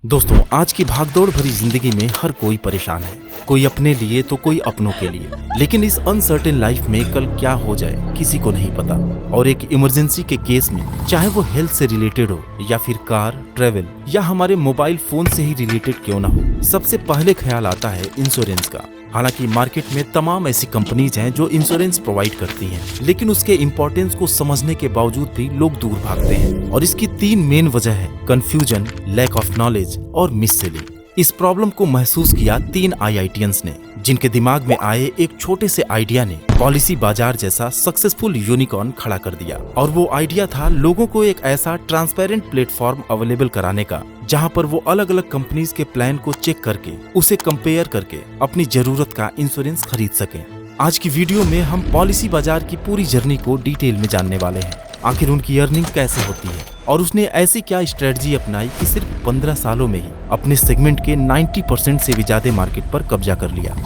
दोस्तों, आज की भागदौड़ भरी जिंदगी में हर कोई परेशान है। कोई अपने लिए तो कोई अपनों के लिए। लेकिन इस अनसर्टेन लाइफ में कल क्या हो जाए किसी को नहीं पता। और एक इमरजेंसी के केस में, चाहे वो हेल्थ से रिलेटेड हो या फिर कार, ट्रेवल या हमारे मोबाइल फोन से ही रिलेटेड क्यों ना हो, सबसे पहले ख्याल आता है इंश्योरेंस का। हालांकि मार्केट में तमाम ऐसी कंपनीज हैं जो इंश्योरेंस प्रोवाइड करती हैं, लेकिन उसके इम्पोर्टेंस को समझने के बावजूद भी लोग दूर भागते हैं। और इसकी तीन मेन वजह है: कंफ्यूजन, लैक ऑफ नॉलेज और मिस सेलिंग। इस प्रॉब्लम को महसूस किया तीन IITians ने, जिनके दिमाग में आए एक छोटे से आइडिया ने पॉलिसी बाजार जैसा सक्सेसफुल यूनिकॉर्न खड़ा कर दिया। और वो आइडिया था लोगों को एक ऐसा ट्रांसपेरेंट प्लेटफॉर्म अवेलेबल कराने का, जहां पर वो अलग अलग कंपनीज के प्लान को चेक करके, उसे कंपेयर करके अपनी जरूरत का इंश्योरेंस खरीद सकें। आज की वीडियो में हम पॉलिसी बाजार की पूरी जर्नी को डिटेल में जानने वाले हैं। आखिर उनकी अर्निंग कैसे होती है और उसने ऐसी क्या स्ट्रेटजी अपनाई कि सिर्फ 15 सालों में ही अपने सेगमेंट के 90% से भी ज्यादा मार्केट पर कब्जा कर लिया।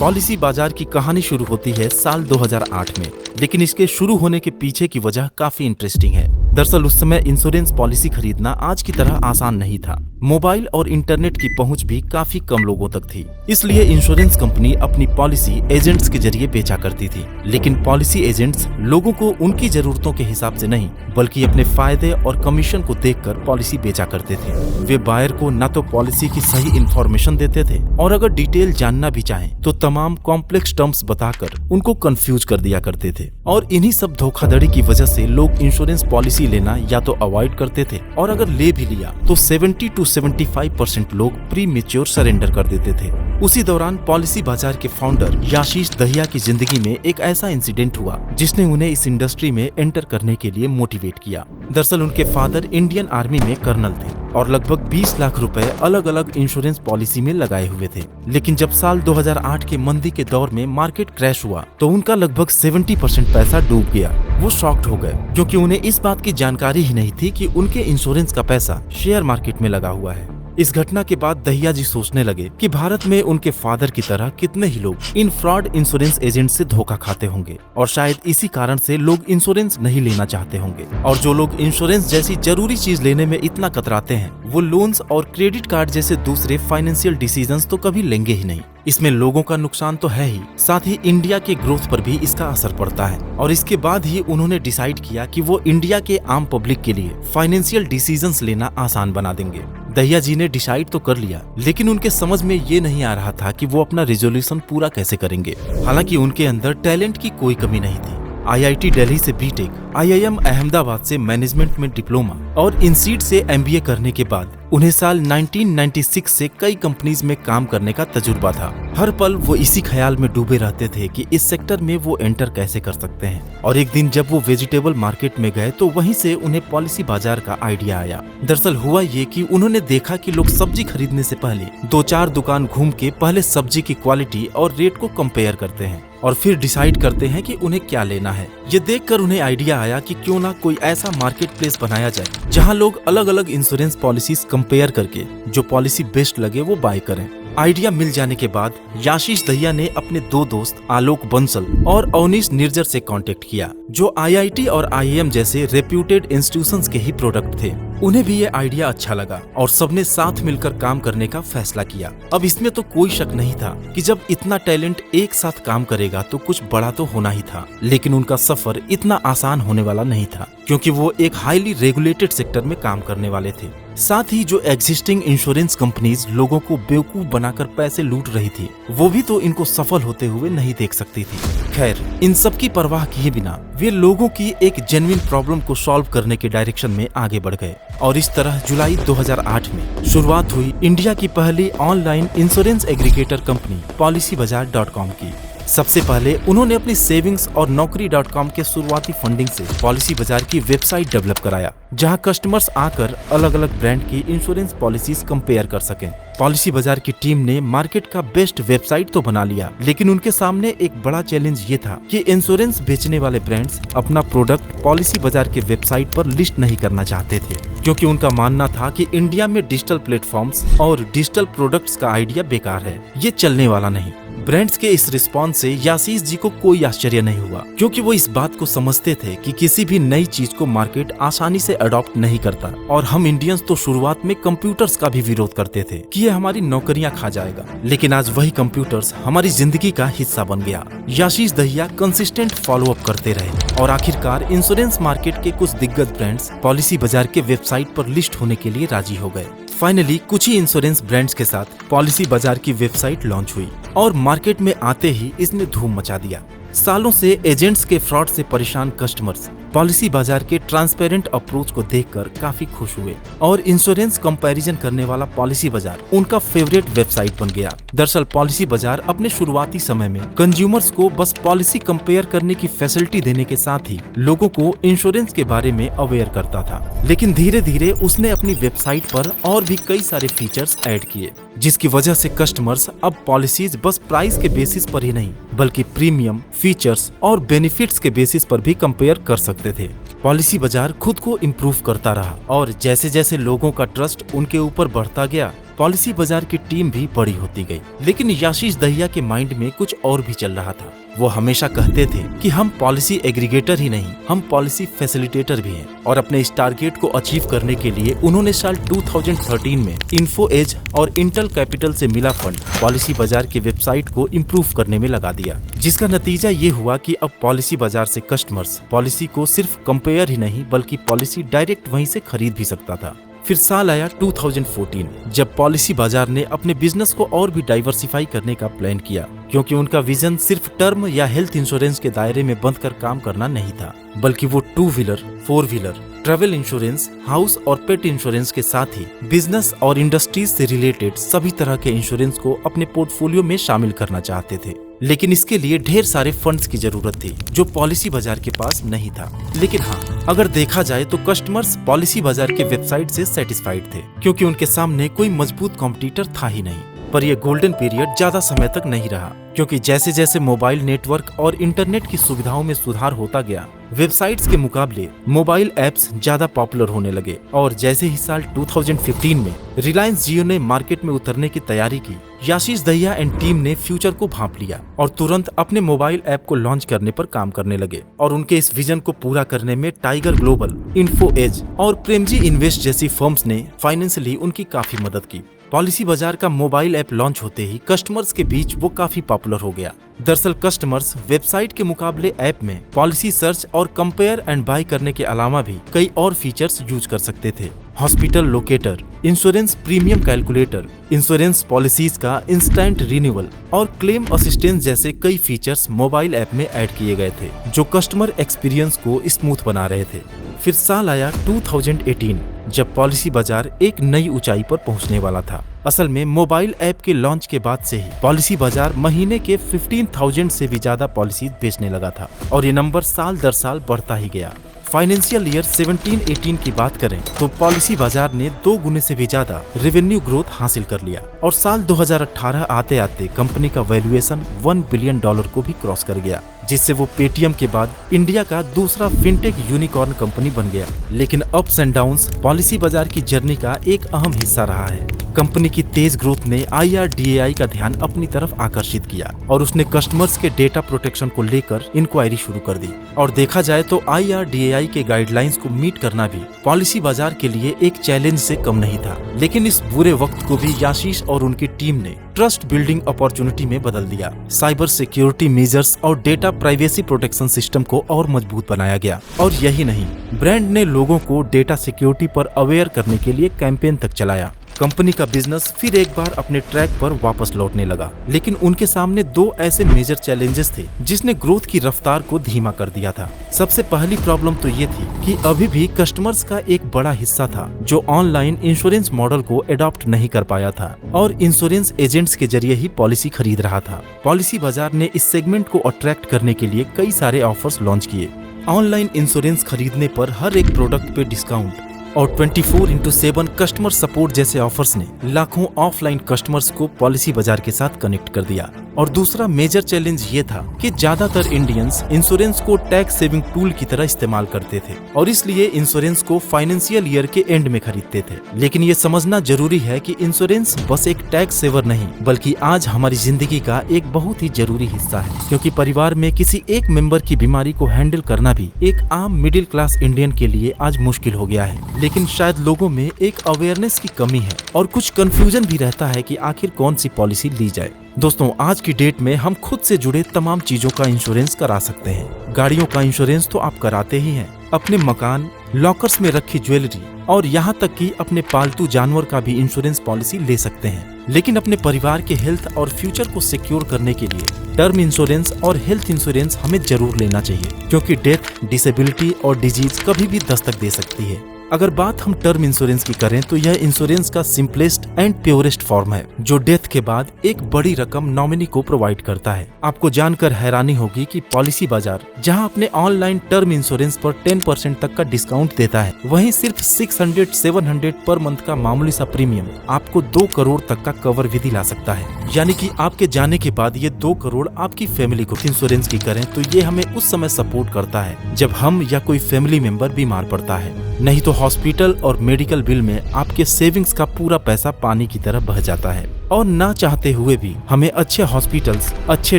पॉलिसी बाजार की कहानी शुरू होती है साल 2008 में, लेकिन इसके शुरू होने के पीछे की वजह काफी इंटरेस्टिंग है। दरअसल उस समय इंश्योरेंस पॉलिसी खरीदना आज की तरह आसान नहीं था। मोबाइल और इंटरनेट की पहुंच भी काफी कम लोगों तक थी, इसलिए इंश्योरेंस कंपनी अपनी पॉलिसी एजेंट्स के जरिए बेचा करती थी। लेकिन पॉलिसी एजेंट्स लोगों को उनकी जरूरतों के हिसाब से नहीं, बल्कि अपने फायदे और कमीशन को देखकर पॉलिसी बेचा करते थे। वे बायर को न तो पॉलिसी की सही इंफॉर्मेशन देते थे, और अगर डिटेल जानना भी चाहें तो तमाम कॉम्प्लेक्स टर्म्स बताकर उनको कंफ्यूज कर दिया करते थे। और इन्हीं सब धोखाधड़ी की वजह से लोग इंश्योरेंस पॉलिसी लेना या तो अवॉइड करते थे, और अगर ले भी लिया तो 70 to 75% लोग प्री मेच्योर सरेंडर कर देते थे। उसी दौरान पॉलिसी बाजार के फाउंडर आशीष दहिया की जिंदगी में एक ऐसा इंसिडेंट हुआ जिसने उन्हें इस इंडस्ट्री में एंटर करने के लिए मोटिवेट किया। दरअसल उनके फादर इंडियन आर्मी में कर्नल थे और लगभग 20 लाख रुपए अलग अलग इंश्योरेंस पॉलिसी में लगाए हुए थे। लेकिन जब साल 2008 के मंदी के दौर में मार्केट क्रैश हुआ तो उनका लगभग 70% पैसा डूब गया। वो शॉक्ड हो गए, क्योंकि उन्हें इस बात की जानकारी ही नहीं थी कि उनके इंश्योरेंस का पैसा शेयर मार्केट में लगा हुआ है। इस घटना के बाद दहिया जी सोचने लगे कि भारत में उनके फादर की तरह कितने ही लोग इन फ्रॉड इंश्योरेंस एजेंट से धोखा खाते होंगे, और शायद इसी कारण से लोग इंश्योरेंस नहीं लेना चाहते होंगे। और जो लोग इंश्योरेंस जैसी जरूरी चीज लेने में इतना कतराते हैं, वो लोन्स और क्रेडिट कार्ड जैसे दूसरे फाइनेंशियल डिसीजंस तो कभी लेंगे ही नहीं। इसमें लोगों का नुकसान तो है ही, साथ ही इंडिया के ग्रोथ पर भी इसका असर पड़ता है। और इसके बाद ही उन्होंने डिसाइड किया कि वो इंडिया के आम पब्लिक के लिए फाइनेंशियल डिसीजंस लेना आसान बना देंगे। दहिया जी ने डिसाइड तो कर लिया, लेकिन उनके समझ में ये नहीं आ रहा था कि वो अपना रेजोल्यूशन पूरा कैसे करेंगे। हालांकि उनके अंदर टैलेंट की कोई कमी नहीं थी। IIT दिल्ली से बीटेक, IIM अहमदाबाद से मैनेजमेंट में डिप्लोमा और इनसीड से MBA करने के बाद उन्हें साल 1996 से कई कंपनीज में काम करने का तजुर्बा था। हर पल वो इसी ख्याल में डूबे रहते थे कि इस सेक्टर में वो एंटर कैसे कर सकते हैं। और एक दिन जब वो वेजिटेबल मार्केट में गए तो वहीं से उन्हें पॉलिसी बाजार का आइडिया आया। दरअसल हुआ ये कि उन्होंने देखा कि लोग सब्जी खरीदने से पहले 2-4 दुकान घूम के पहले सब्जी की क्वालिटी और रेट को कंपेयर करते हैं, और फिर डिसाइड करते हैं कि उन्हें क्या लेना है। ये देखकर उन्हें आइडिया आया कि क्यों ना कोई ऐसा मार्केट प्लेस बनाया जाए जहां लोग अलग अलग इंश्योरेंस पॉलिसीज कंपेयर करके जो पॉलिसी बेस्ट लगे वो बाय करें। आइडिया मिल जाने के बाद आशीष दहिया ने अपने 2 दोस्त आलोक बंसल और अवनीश निर्जर से कांटेक्ट किया, जो IIT और IIM जैसे रेप्यूटेड इंस्टीट्यूशंस के ही प्रोडक्ट थे। उन्हें भी ये आइडिया अच्छा लगा और सबने साथ मिलकर काम करने का फैसला किया। अब इसमें तो कोई शक नहीं था कि जब इतना टैलेंट एक साथ काम करेगा तो कुछ बड़ा तो होना ही था। लेकिन उनका सफर इतना आसान होने वाला नहीं था, क्योंकि वो एक हाईली रेगुलेटेड सेक्टर में काम करने वाले थे। साथ ही जो एग्जिस्टिंग इंश्योरेंस कंपनीज लोगों को बेवकूफ बनाकर पैसे लूट रही थी, वो भी तो इनको सफल होते हुए नहीं देख सकती थी। खैर, इन सब की परवाह किए बिना वे लोगों की एक जेन्युइन प्रॉब्लम को सॉल्व करने के डायरेक्शन में आगे बढ़ गए। और इस तरह जुलाई 2008 में शुरुआत हुई इंडिया की पहली online insurance aggregator company PolicyBazaar.com की। सबसे पहले उन्होंने अपनी सेविंग्स और Naukri.com के शुरुआती फंडिंग से पॉलिसी बाजार की वेबसाइट डेवलप कराया, जहां कस्टमर्स आकर अलग अलग ब्रांड की इंश्योरेंस पॉलिसीज कंपेयर कर सकें। पॉलिसी बाजार की टीम ने मार्केट का बेस्ट वेबसाइट तो बना लिया, लेकिन उनके सामने एक बड़ा चैलेंज ये था कि इंश्योरेंस बेचने वाले ब्रांड्स अपना प्रोडक्ट पॉलिसी बाजार के वेबसाइट पर लिस्ट नहीं करना चाहते थे, क्योंकि उनका मानना था कि इंडिया में डिजिटल प्लेटफॉर्म्स और डिजिटल प्रोडक्ट्स का आइडिया बेकार है, ये चलने वाला नहीं। ब्रांड्स के इस रिस्पॉन्स से याशीष जी को कोई आश्चर्य नहीं हुआ, क्योंकि वो इस बात को समझते थे कि किसी भी नई चीज को मार्केट आसानी से अडॉप्ट नहीं करता। और हम इंडियंस तो शुरुआत में कंप्यूटर्स का भी विरोध करते थे कि ये हमारी नौकरियां खा जाएगा, लेकिन आज वही कंप्यूटर्स हमारी जिंदगी का हिस्सा बन गया। याशीष दहिया कंसिस्टेंट फॉलो अप करते रहे और आखिरकार इंश्योरेंस मार्केट के कुछ दिग्गज ब्रांड्स पॉलिसी बाजार के वेबसाइट पर लिस्ट होने के लिए राजी हो गए। फाइनली कुछ ही इंश्योरेंस ब्रांड्स के साथ पॉलिसी बाजार की वेबसाइट लॉन्च हुई और मार्केट में आते ही इसने धूम मचा दिया। सालों से एजेंट्स के फ्रॉड से परेशान कस्टमर्स पॉलिसी बाजार के ट्रांसपेरेंट अप्रोच को देखकर काफी खुश हुए और इंश्योरेंस कंपैरिजन करने वाला पॉलिसी बाजार उनका फेवरेट वेबसाइट बन गया। दरअसल पॉलिसी बाजार अपने शुरुआती समय में कंज्यूमर्स को बस पॉलिसी कंपेयर करने की फैसिलिटी देने के साथ ही लोगों को इंश्योरेंस के बारे में अवेयर करता था, लेकिन धीरे धीरे उसने अपनी वेबसाइट पर और भी कई सारे फीचर्स ऐड किए, जिसकी वजह से कस्टमर्स अब पॉलिसीज बस प्राइस के बेसिस पर ही नहीं बल्कि प्रीमियम, फीचर्स और बेनिफिट्स के बेसिस पर भी कंपेयर कर सकते थे। पॉलिसी बाजार खुद को इम्प्रूव करता रहा और जैसे जैसे लोगों का ट्रस्ट उनके ऊपर बढ़ता गया, पॉलिसी बाजार की टीम भी बड़ी होती गई। लेकिन याशीष दहिया के माइंड में कुछ और भी चल रहा था। वो हमेशा कहते थे कि हम पॉलिसी एग्रीगेटर ही नहीं, हम पॉलिसी फैसिलिटेटर भी हैं। और अपने इस टारगेट को अचीव करने के लिए उन्होंने साल 2013 में इन्फो एज और इंटेल कैपिटल से मिला फंड पॉलिसी बाजार की वेबसाइट को इम्प्रूव करने में लगा दिया, जिसका नतीजा ये हुआ कि अब पॉलिसी बाजार से कस्टमर्स पॉलिसी को सिर्फ कंपेयर ही नहीं बल्कि पॉलिसी डायरेक्ट वहीं से खरीद भी सकता था। फिर साल आया 2014 जब पॉलिसी बाजार ने अपने बिजनेस को और भी डाइवर्सिफाई करने का प्लान किया, क्योंकि उनका विजन सिर्फ टर्म या हेल्थ इंश्योरेंस के दायरे में बंद कर काम करना नहीं था, बल्कि वो 2 wheeler, 4 wheeler, travel insurance, house और पेट इंश्योरेंस के साथ ही बिजनेस और इंडस्ट्रीज से रिलेटेड सभी तरह के इंश्योरेंस को अपने पोर्टफोलियो में शामिल करना चाहते थे। लेकिन इसके लिए ढेर सारे फंड्स की जरूरत थी जो पॉलिसी बाजार के पास नहीं था। लेकिन हाँ, अगर देखा जाए तो कस्टमर्स पॉलिसी बाजार के वेबसाइट से सेटिस्फाइड थे, क्योंकि उनके सामने कोई मजबूत कॉम्पिटिटर था ही नहीं। पर यह गोल्डन पीरियड ज्यादा समय तक नहीं रहा, क्योंकि जैसे जैसे मोबाइल नेटवर्क और इंटरनेट की सुविधाओं में सुधार होता गया, वेबसाइट्स के मुकाबले मोबाइल ऐप्स ज्यादा पॉपुलर होने लगे। और जैसे ही साल 2015 में रिलायंस जियो ने मार्केट में उतरने की तैयारी की, याशीष दहिया एंड टीम ने फ्यूचर को भांप लिया और तुरंत अपने मोबाइल ऐप को लॉन्च करने पर काम करने लगे। और उनके इस विजन को पूरा करने में टाइगर ग्लोबल, इन्फो एज और प्रेमजी इन्वेस्ट जैसी फर्म्स ने फाइनेंशियली उनकी काफी मदद की। पॉलिसी बाजार का मोबाइल ऐप लॉन्च होते ही कस्टमर्स के बीच वो काफी पॉपुलर हो गया। दरअसल कस्टमर्स वेबसाइट के मुकाबले ऐप में पॉलिसी सर्च और कंपेयर एंड बाय करने के अलावा भी कई और फीचर्स यूज कर सकते थे। Hospital locator, insurance premium calculator, insurance policies का इंस्टेंट रिन्यूअल और क्लेम असिस्टेंस जैसे कई फीचर्स मोबाइल ऐप में ऐड किए गए थे, जो कस्टमर एक्सपीरियंस को स्मूथ बना रहे थे। फिर साल आया 2018 जब पॉलिसी बाजार एक नई ऊंचाई पर पहुंचने वाला था। असल में मोबाइल ऐप के लॉन्च के बाद से ही पॉलिसी बाजार महीने के 15,000 से भी ज्यादा पॉलिसी बेचने लगा था और ये नंबर साल दर साल बढ़ता ही गया। फाइनेंशियल ईयर 17-18 की बात करें तो पॉलिसी बाजार ने 2 गुने से भी ज्यादा रेवेन्यू ग्रोथ हासिल कर लिया और साल 2018 आते आते कंपनी का वैल्यूएशन $1 बिलियन को भी क्रॉस कर गया, जिससे वो पेटीएम के बाद इंडिया का दूसरा फिनटेक यूनिकॉर्न कंपनी बन गया। लेकिन अप्स एंड डाउन्स पॉलिसी बाजार की जर्नी का एक अहम हिस्सा रहा है। कंपनी की तेज ग्रोथ ने IRDAI का ध्यान अपनी तरफ आकर्षित किया और उसने कस्टमर्स के डेटा प्रोटेक्शन को लेकर इंक्वायरी शुरू कर दी। और देखा जाए तो IRDAI के गाइडलाइंस को मीट करना भी पॉलिसी बाजार के लिए एक चैलेंज से कम नहीं था। लेकिन इस बुरे वक्त को भी याशीष और उनकी टीम ने ट्रस्ट बिल्डिंग अपॉर्चुनिटी में बदल दिया। साइबर सिक्योरिटी मेजर्स और डेटा प्राइवेसी प्रोटेक्शन सिस्टम को और मजबूत बनाया गया। और यही नहीं, ब्रांड ने लोगों को डेटा सिक्योरिटी पर अवेयर करने के लिए कैंपेन तक चलाया। कंपनी का बिजनेस फिर एक बार अपने ट्रैक पर वापस लौटने लगा। लेकिन उनके सामने 2 ऐसे मेजर चैलेंजेस थे जिसने ग्रोथ की रफ्तार को धीमा कर दिया था। सबसे पहली प्रॉब्लम तो ये थी कि अभी भी कस्टमर्स का एक बड़ा हिस्सा था जो ऑनलाइन इंश्योरेंस मॉडल को एडॉप्ट नहीं कर पाया था और इंश्योरेंस एजेंट्स के जरिए ही पॉलिसी खरीद रहा था। पॉलिसी बाजार ने इस सेगमेंट को अट्रैक्ट करने के लिए कई सारे ऑफर्स लॉन्च किए। ऑनलाइन इंश्योरेंस खरीदने पर हर एक प्रोडक्ट पे डिस्काउंट, और 24/7 कस्टमर सपोर्ट जैसे ऑफर्स ने लाखों ऑफलाइन कस्टमर्स को पॉलिसी बाजार के साथ कनेक्ट कर दिया। और दूसरा मेजर चैलेंज ये था कि ज्यादातर इंडियंस इंश्योरेंस को टैक्स सेविंग टूल की तरह इस्तेमाल करते थे और इसलिए इंश्योरेंस को फाइनेंशियल ईयर के एंड में खरीदते थे। लेकिन ये समझना जरूरी है कि इंश्योरेंस बस एक टैक्स सेवर नहीं बल्कि आज हमारी जिंदगी का एक बहुत ही जरूरी हिस्सा है, क्योंकि परिवार में किसी एक मेंबर की बीमारी को हैंडल करना भी एक आम मिडिल क्लास इंडियन के लिए आज मुश्किल हो गया है। लेकिन शायद लोगों में एक अवेयरनेस की कमी है और कुछ कंफ्यूजन भी रहता है कि आखिर कौन सी पॉलिसी ली जाए। दोस्तों, आज की डेट में हम खुद से जुड़े तमाम चीजों का इंश्योरेंस करा सकते हैं। गाड़ियों का इंश्योरेंस तो आप कराते ही हैं, अपने मकान, लॉकर्स में रखी ज्वेलरी और यहाँ तक कि अपने पालतू जानवर का भी इंश्योरेंस पॉलिसी ले सकते हैं। लेकिन अपने परिवार के हेल्थ और फ्यूचर को सिक्योर करने के लिए टर्म इंश्योरेंस और हेल्थ इंश्योरेंस हमें जरूर लेना चाहिए, क्योंकि डेथ, डिसेबिलिटी और डिजीज कभी भी दस्तक दे सकती है। अगर बात हम टर्म इंश्योरेंस की करें तो यह इंश्योरेंस का सिंपलेस्ट एंड प्योरेस्ट फॉर्म है, जो डेथ के बाद एक बड़ी रकम नॉमिनी को प्रोवाइड करता है। आपको जानकर हैरानी होगी कि पॉलिसी बाजार जहां अपने ऑनलाइन टर्म इंश्योरेंस पर 10% तक का डिस्काउंट देता है, वहीं सिर्फ 600-700 पर मंथ का मामूली सा प्रीमियम आपको 2 करोड़ तक का कवर भी दिला सकता है। यानी कि आपके जाने के बाद ये 2 करोड़ आपकी फैमिली को इंश्योरेंस की करें तो ये हमें उस समय सपोर्ट करता है जब हम या कोई फैमिली मेंबर बीमार पड़ता है। नहीं तो हॉस्पिटल और मेडिकल बिल में आपके सेविंग्स का पूरा पैसा पानी की तरह बह जाता है और ना चाहते हुए भी हमें अच्छे हॉस्पिटल्स, अच्छे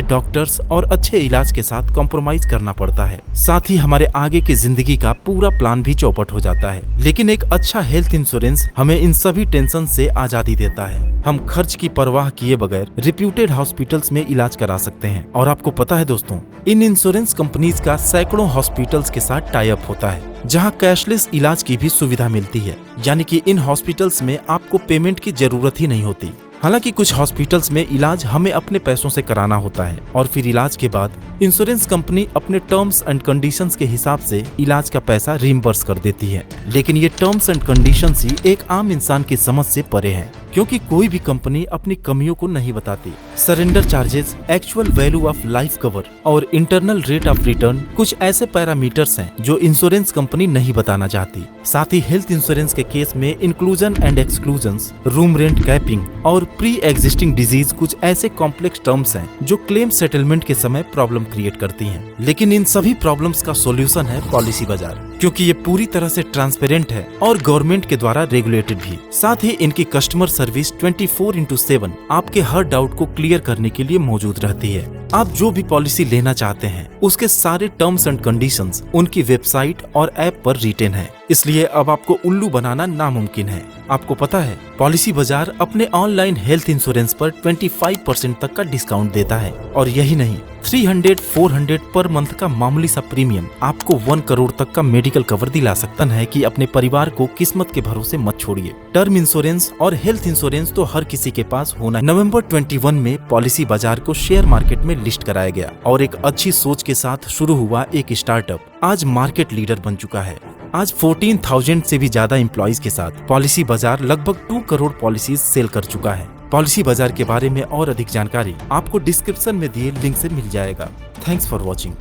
डॉक्टर्स और अच्छे इलाज के साथ कॉम्प्रोमाइज करना पड़ता है। साथ ही हमारे आगे की जिंदगी का पूरा प्लान भी चौपट हो जाता है। लेकिन एक अच्छा हेल्थ इंश्योरेंस हमें इन सभी टेंशन से आजादी देता है। हम खर्च की परवाह किए बगैर रिप्यूटेड हॉस्पिटल्स में इलाज करा सकते हैं। और आपको पता है दोस्तों, इन इंश्योरेंस कंपनीज का सैकड़ों हॉस्पिटल्स के साथ टाई अप होता है, जहां कैशलेस इलाज की भी सुविधा मिलती है। यानी कि इन हॉस्पिटल्स में आपको पेमेंट की जरूरत ही नहीं होती। हालांकि कुछ हॉस्पिटल्स में इलाज हमें अपने पैसों से कराना होता है और फिर इलाज के बाद इंश्योरेंस कंपनी अपने टर्म्स एंड कंडीशंस के हिसाब से इलाज का पैसा रिइंबर्स कर देती है। लेकिन ये टर्म्स एंड कंडीशंस ही एक आम इंसान की समझ से परे हैं, क्योंकि कोई भी कंपनी अपनी कमियों को नहीं बताती। Surrender charges, actual value of life cover और इंटरनल रेट ऑफ रिटर्न कुछ ऐसे पैरामीटर्स हैं जो इंश्योरेंस कंपनी नहीं बताना चाहती। साथ ही हेल्थ इंश्योरेंस के केस में inclusion and exclusions, room rent capping और प्री एग्जिस्टिंग डिजीज कुछ ऐसे कॉम्प्लेक्स टर्म्स हैं जो क्लेम सेटलमेंट के समय प्रॉब्लम क्रिएट करती हैं। लेकिन इन सभी प्रॉब्लम्स का सॉल्यूशन है पॉलिसी बाजार, क्योंकि ये पूरी तरह से ट्रांसपेरेंट है और गवर्नमेंट के द्वारा रेगुलेटेड भी। साथ ही इनकी कस्टमर सर्विस 24/7 आपके हर डाउट को क्लियर करने के लिए मौजूद रहती है। आप जो भी पॉलिसी लेना चाहते हैं उसके सारे टर्म्स एंड कंडीशंस उनकी वेबसाइट और ऐप पर रिटेन है, इसलिए अब आपको उल्लू बनाना नामुमकिन है। आपको पता है, पॉलिसी बाजार अपने ऑनलाइन हेल्थ इंश्योरेंस पर 25% तक का डिस्काउंट देता है। और यही नहीं, 300-400 पर मंथ का मामूली सा प्रीमियम आपको 1 करोड़ तक का मेडिकल कवर दिला सकता है कि अपने परिवार को किस्मत के भरोसे मत छोड़िए। टर्म इंश्योरेंस और हेल्थ इंश्योरेंस तो हर किसी के पास होना है। नवंबर 21 में पॉलिसी बाजार को शेयर मार्केट में लिस्ट कराया गया और एक अच्छी सोच के साथ शुरू हुआ एक स्टार्टअप आज मार्केट लीडर बन चुका है। आज 14,000 से भी ज्यादा एम्प्लॉइज के साथ पॉलिसी बाजार लगभग 2 करोड़ पॉलिसीज सेल कर चुका है। पॉलिसी बाजार के बारे में और अधिक जानकारी आपको डिस्क्रिप्शन में दिए लिंक से मिल जाएगा। Thanks for watching.